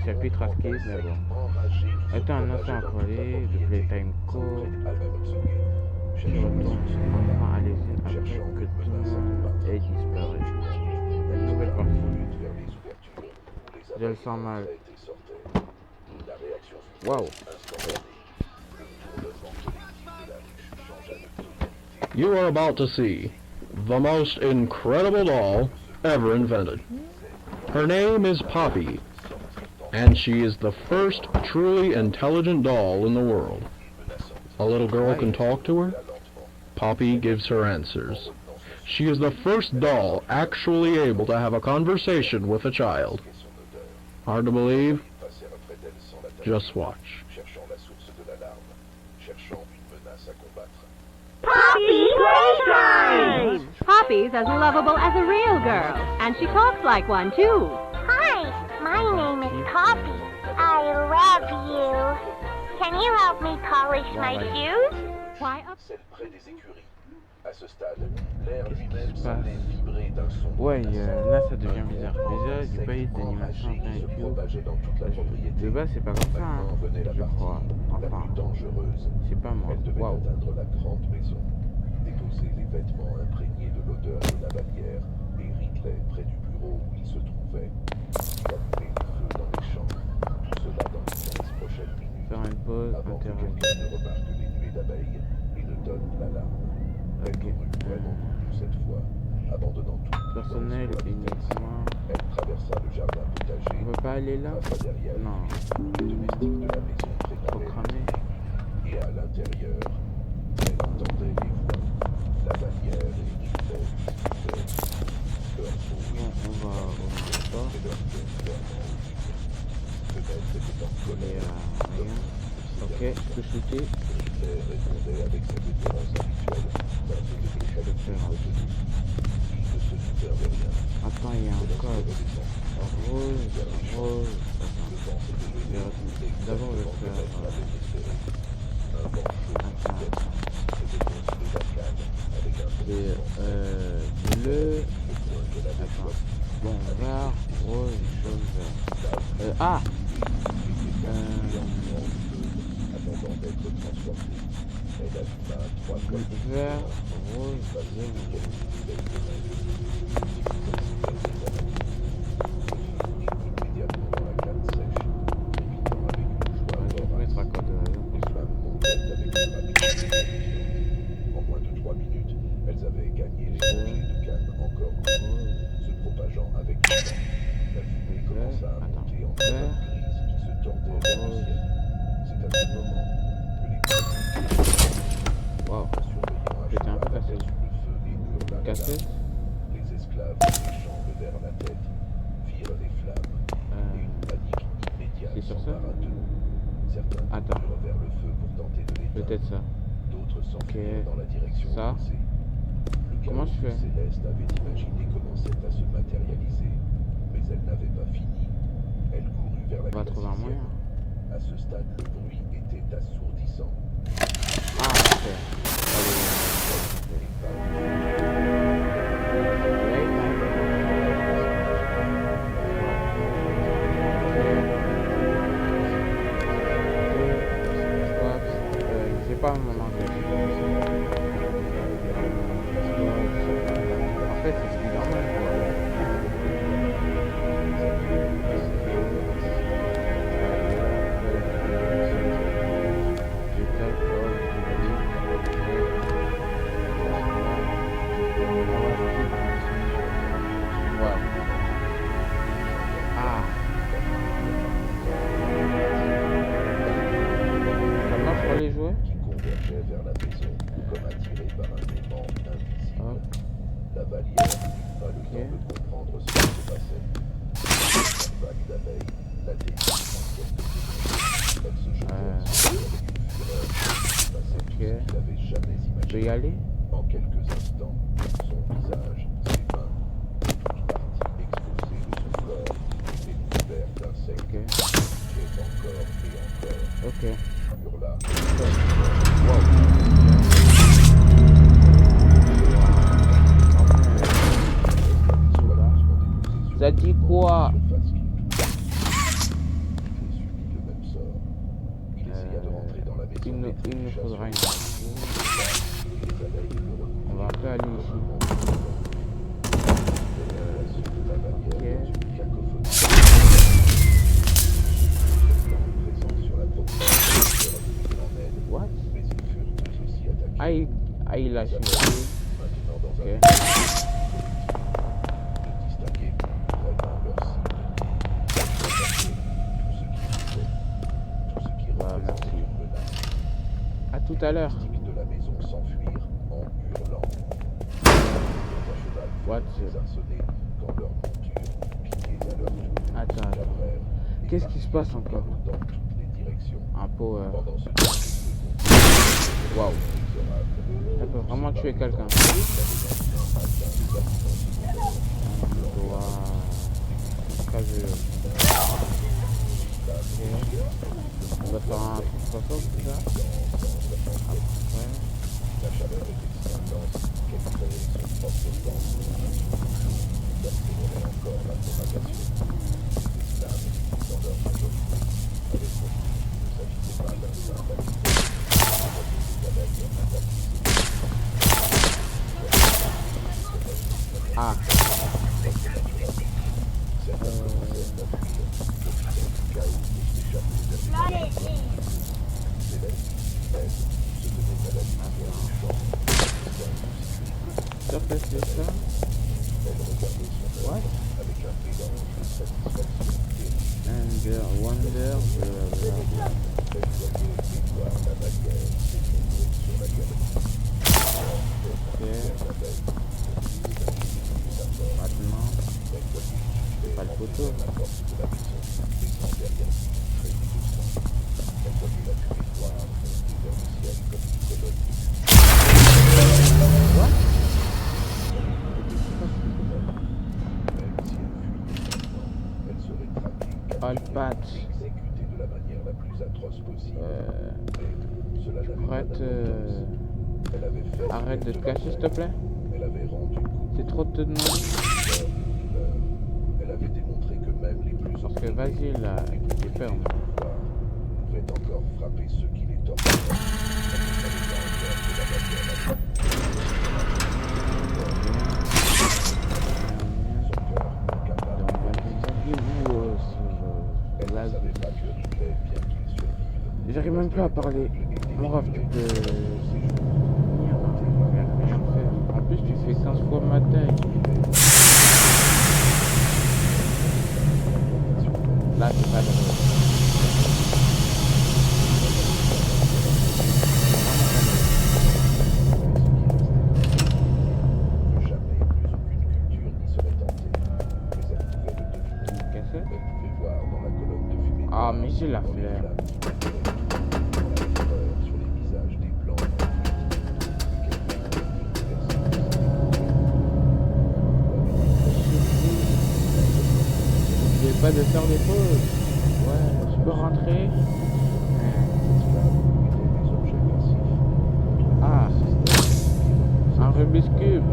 chapitre à skip, mais bon. Étant un enfant accolé de Playtime Co, je retourne enfin à l'usine après que tout le monde ait disparu. Une nouvelle partie. Je le sens mal. Waouh. You are about to see the most incredible doll ever invented. Her name is Poppy, and she is the first truly intelligent doll in the world. A little girl can talk to her. Poppy gives her answers. She is the first doll actually able to have a conversation with a child. Hard to believe? Just watch. Poppy Playtime! Poppy's as lovable as a real girl, and she talks like one too. Hi, my name is Poppy. I love you. Can you help me polish my shoes? Why up? Celle près des écuries. À ce stade, l'air lui-même semblait vibrer d'un son. Ouais, là ça devient bizarre. Déjà, j'ai pas eu d'animation en plein se propageait dans toute la propriété. De base, c'est pas comme ça, hein, Venait la je partie crois. la Enfin, plus dangereuse. c'est pas moi. Elle devait Waouh. atteindre la grande maison, déposer les vêtements imprégnés de l'odeur de la bannière et Ridley près du bureau où il se trouvait. Il allumait les feux dans les champs. Tout cela dans les 15 prochaines minutes. Faire une pause, Avant que interrompre. quelqu'un ne remarque les nuées d'abeilles et ne donne l'alarme. Elle Ok. courut vraiment plus cette fois, abandonnant tout. Personnel uniquement. Elle traversa le jardin potager. On peut pas aller là? Passa derrière Non. les domestiques de la maison Trop cramé. et à l'intérieur, elle entendait les voix. La bannière et Ridley discutaient. Leur Bon, on va pas. et leur ton clairement audible. Le maître était en colère. Rien. Ok, je peux shooter. Ridley répondait avec sa déférence habituelle, tandis que les chalets se retenaient. Il ne se doutait de rien. Attends, il y a un code. Rose, rose. Attends. D'abord, je vais faire. C'est bleu. Attends. Bon, vert, rose, jaune, vert. Ah! Vert, rose, jaune. En moins de 3 minutes, elles avaient gagné les rangées de cannes encore se propageant avec le temps. La fumée commença à monter en colonne grise qui se tordait vers le ciel. C'est à ce moment que Waouh. les J'étais un peu cassé. sur le feu et hurla Cassette? Les esclaves des champs levèrent la tête, virent les flammes et une panique immédiate c'est sur ça? s'empara d'eux. Certains Attends. coururent vers le feu pour tenter de l'éteindre. Peut-être ça. D'autres s'enfuirent dans la direction Ça. opposée. Le Comment je chaos fais? Céleste avait imaginé commençait à se matérialiser, mais elle n'avait pas fini. Elle courut vers la On va trouver un moyen. À ce stade, le bruit était assourdissant. Ah, ok. J'ai pas mon anglais. En fait, c'est ce qui est normal, quoi. Ah. Ça marche pour les jouets? Qui convergeait vers la maison, comme attiré par un aimant invisible. Hop. La valière n'eut pas le temps de comprendre ce qui se passait. Une vague d'abeilles la détruit en quelques secondes. Elle se jetait sur lui avec une fureur qui passait tout ce qu'il avait jamais Je peux y imaginé. aller? En quelques instants, son visage, ses mains, et toute partie exposée de son corps était couvert d'insectes qui tuaient encore et encore. Ok. Hurla. Ça dit quoi? Mais il nous faudra une info. On va un peu aller ici. Ok. What? Il a changé. Ok. Bah, merci. À tout à l'heure. De la maison s'enfuirent en hurlant. What? Désarçonnés quand leurs montures, piquées à leur tour, Attends. cabrèrent et Qu'est-ce qui se passe encore? dans toutes les directions. Un power. Pendant ce temps, Waouh. Ça peut vraiment tuer quelqu'un. Waouh. On va faire un truc comme ça, c'est ça? Après. la chaleur était si intense qu'elle créait son propre vent. D'accélérer encore la propagation. Les flammes, dans leur majorité, avaient compris qu'il ne s'agissait pas d'un simple accident. Des abeilles attaquées. Ah. Ça fait c'est ça. What? Under, wonder, blablabla. Ok. Maintenant, c'est pas le photo. What? Alpat. Exécuté de la manière la plus atroce possible. Cela n'avait pas Arrête, Elle avait fait arrête de te cacher s'il te plaît. Elle avait rendu coup. C'est trop de te demander. Elle avait démontré que même les plus Parce que vas-y là, j'ai peur. pouvaient encore frapper ceux qui les torturaient. J'arrive même plus à parler. Mon ref, tu peux... rien faire. En plus, tu fais 15 fois ma taille. Là, c'est pas drôle. Jamais plus aucune culture n'y serait tentée. Mais elle pouvait le deviner. Une cassette? Elle pouvait voir dans la colonne de fumée. Ah, mais j'ai la flemme. Sur les visages des blancs. Je vais pas de faire des pauses. Ouais, je peux rentrer. Ah, un Rubik's Cube.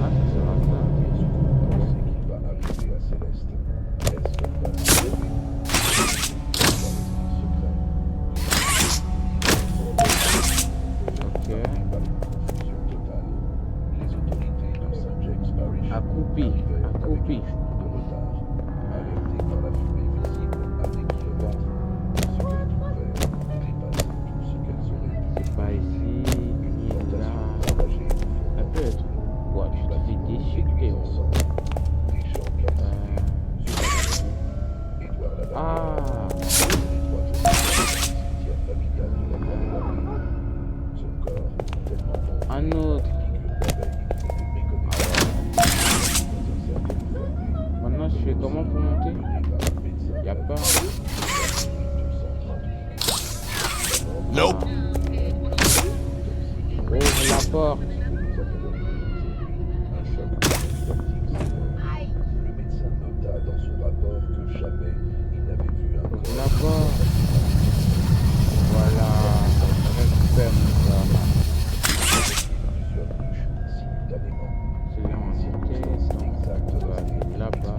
Ah, ça sera ça. Ok. Accroupi, accroupi. C'est pas ici, ni là. Ça peut être. Ouais, tu te fais déchiqueter. Ah. Un autre. Maintenant, je fais comment pour monter? Y'a pas. Nope. Ouvre la porte. Le médecin nota dans son rapport que jamais il n'avait vu un Ouvre corps. la porte. Voilà. Récupère mon corps. Plusieurs bouches simultanément. C'est là où on était. Donc, on va aller là-bas.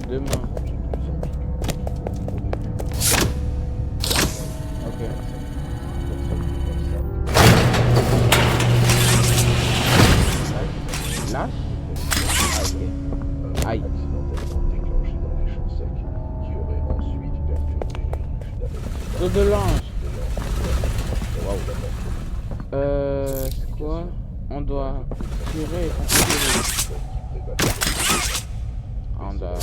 demain. Ok. Lâche. Aïe. Aïe. Accidentellement déclenché dans les champs secs, qui aurait ensuite perturbé les ruches d'Amérique. Saut de l'ange. C'est quoi? On doit tirer et continuer. On doit...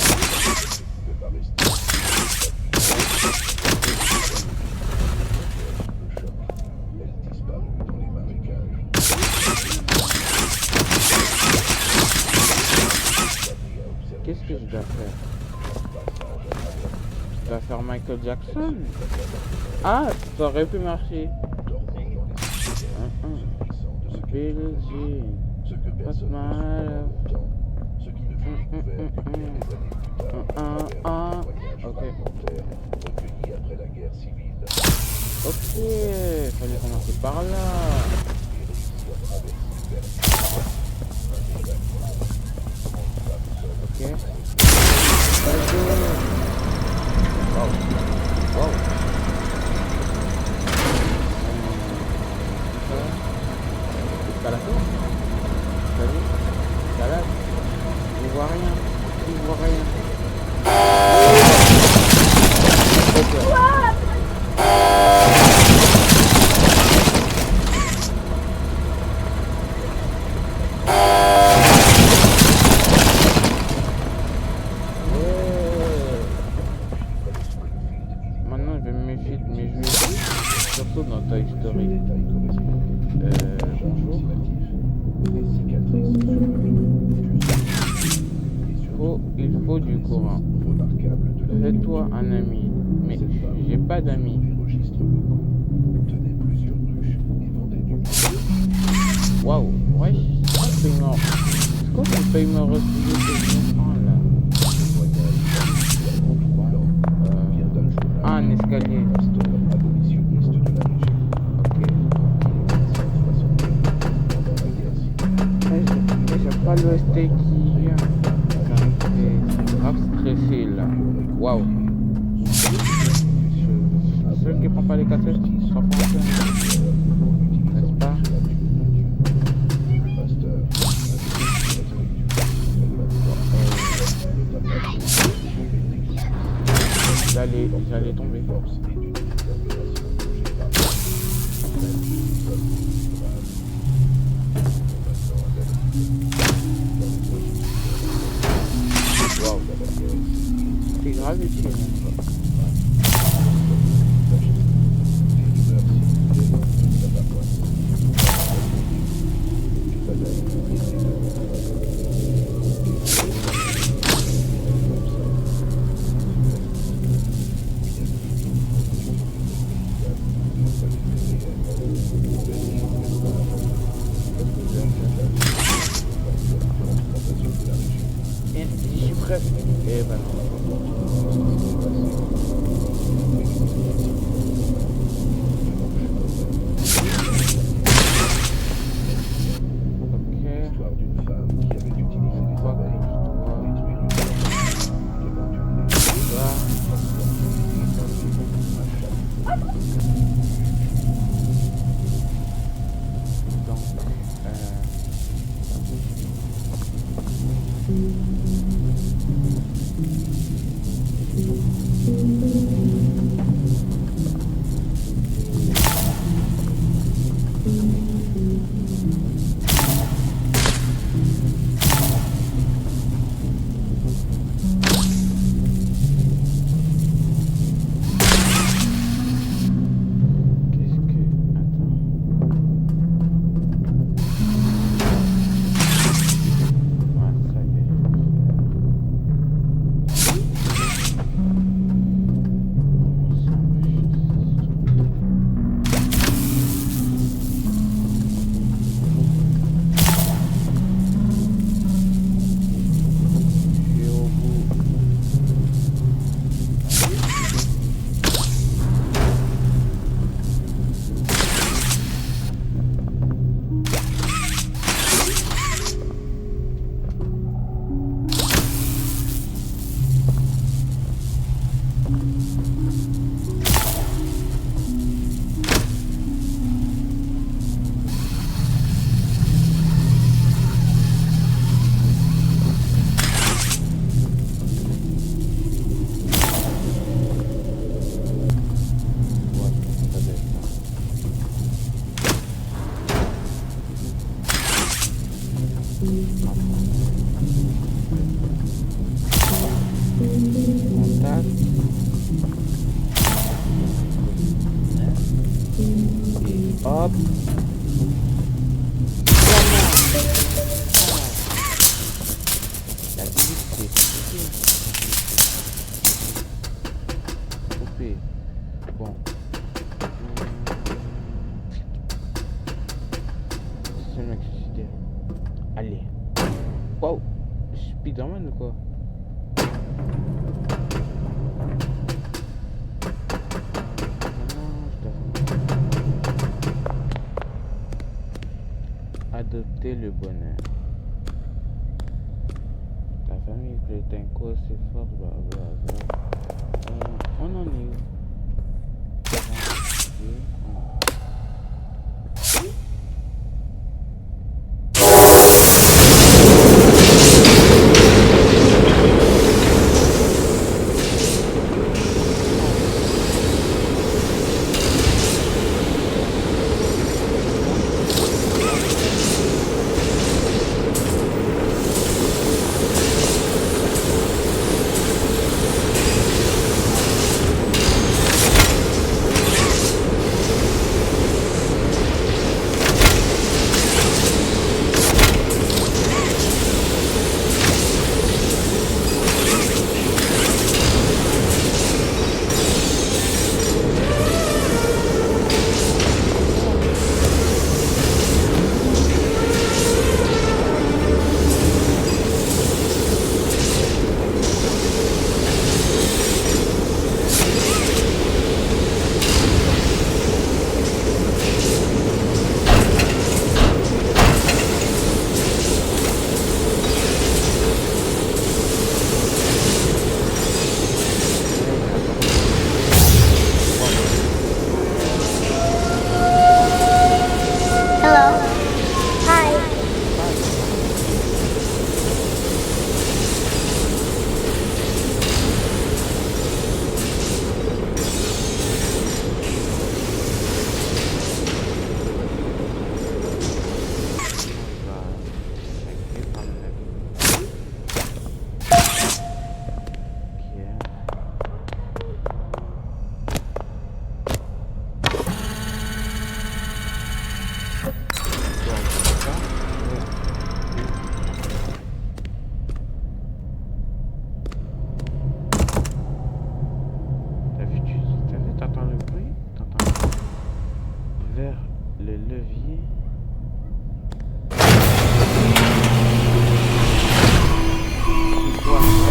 Elle disparut dans les marécages. Qu'est-ce que je dois faire? Je dois faire Michael Jackson? Ah, ça aurait pu marcher. Billie Jean, what's my love? Ce qui ne fut découvert que quelques années plus tard, Ok. recueilli après la guerre civile, Ok, fallait commencer par là. et réussit à traverser vers Ok. Let's go. Wow. Wow. Escalator. Salut. Escalade. Je vois rien. Je vois rien. Ok. Maintenant, je vais me méfier de mes jeux, surtout dans Toy Story. Bonjour. Il faut du courant. Fais-toi un ami. Mais j'ai pas d'amis. Waouh, wesh, c'est paiement. C'est quoi ce paiement refusé que je prends là? Ah, un escalier. J'ai pas le ST qui vient. C'est grave stressé là. Waouh. Ceux qui prennent pas les cassettes sont français. N'est-ce pas? J'allais tomber. Wow. C'est grave utile. Et j'y suis presque. Et ben non. Donc, c'est le mec suicidaire. Allez. Wow. Spiderman ou quoi? Adopter le bonheur. La famille Clétenco s'efforce, blablabla. On en est où? Le levier. C'est quoi ça?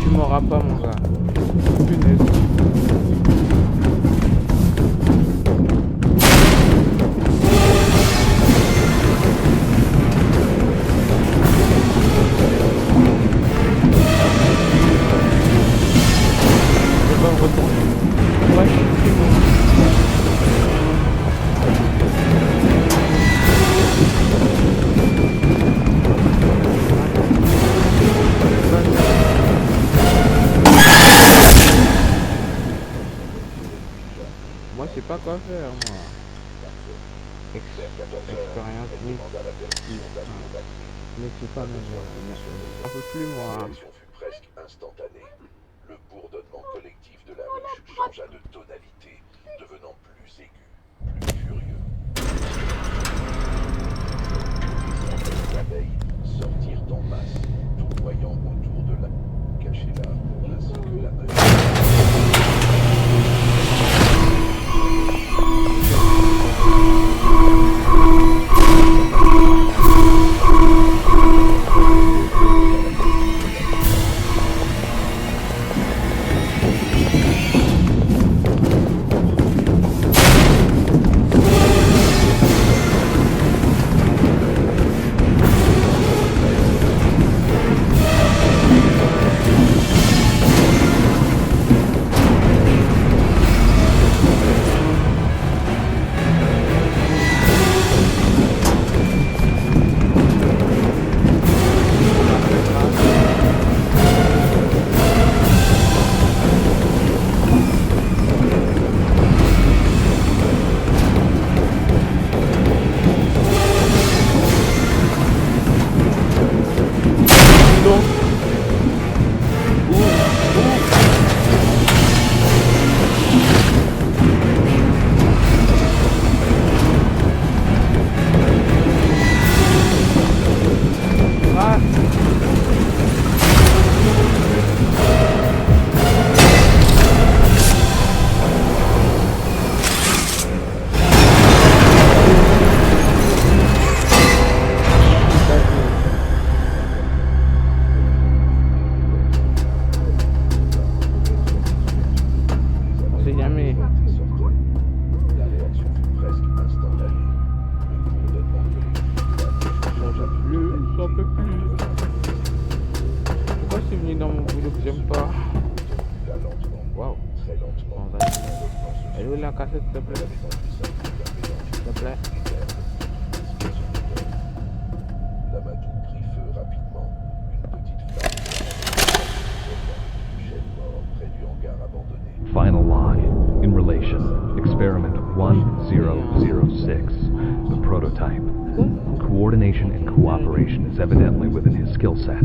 Tu m'auras pas mon gars. Punaise. Moi je sais pas quoi faire moi. Expérience mais c'est pas un peu plus moi. La réaction fut presque instantanée. Le bourdonnement collectif de la ruche changea de tonalité, devenant plus aigu, plus furieux. Les abeilles sortirent en masse, tournoyant autour de la cachée là, ainsi que la meute. bienvenue dans mon boulot que j'aime pas. Waouh. Bon, vas-y. Elle est où la cassette, s'il te plaît? S'il te plaît. L'amadou prit feu rapidement. Une petite flamme Michel mort près du hangar abandonné. Final log. In relation, experiment 1006, the prototype. Coordination and cooperation is evidently within his skill set,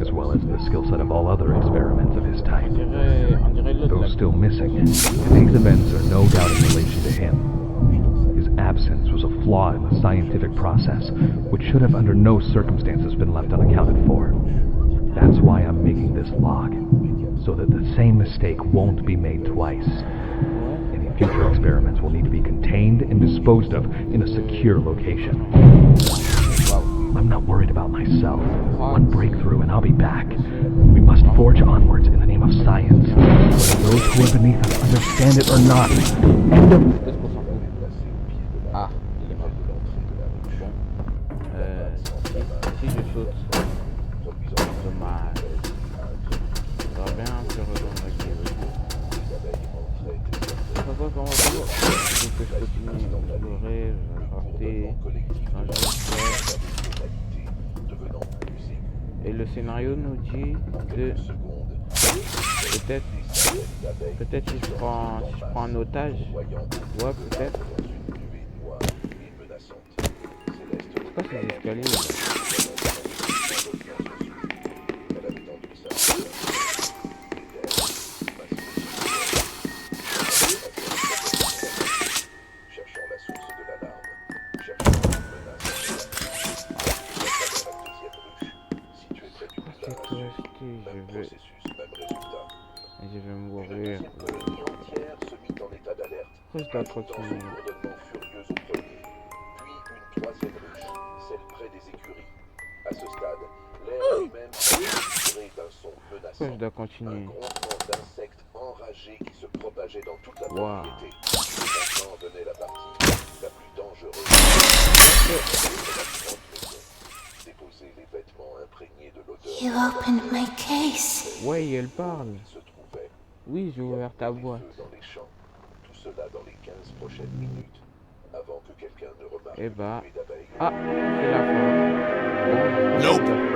as well as the skill set of all other experiments of his type. On dirait l'autre Though là. still missing, these events are no doubt in relation to him. His absence was a flaw in the scientific process, which should have under no circumstances been left unaccounted for. That's why I'm making this log, so that the same mistake won't be made twice. Any future experiments will need to be contained and disposed of in a secure location. I'm not worried about myself. One breakthrough and I'll be back. We must forge onwards in the name of science, whether those who are beneath us understand it or not. End of... Qu'est-ce qu'on s'en fout? Ah, il est mort. Bon. Si je saute. Dommage. Ça va bien se rejoindre avec les autres. Comment il faut que je continue d'explorer, je vais apporter un jeu. Et le scénario nous dit de peut-être si je prends un otage, ouais peut-être. C'est quoi ces escaliers là? Je vais mourir. Pourquoi je dois continuer? Puis une troisième ruche, celle près des écuries. À ce stade, l'air lui-même est saturé d'un son menaçant. Pourquoi je dois Un continuer? grondement d'insectes enragés qui se propageait dans toute la Wow. propriété. Maintenant venait la partie la plus dangereuse. Déposer les vêtements imprégnés de l'odeur You opened my case. Ouais, elle parle. qui se trouvait. Oui, j'ai ouvert ta boîte. Feu dans les champs. Tout cela dans les 15 prochaines minutes. Avant que quelqu'un ne remarque Eh bah. le bruit d'abeilles. Ah, c'est la fin. Bon, Nope.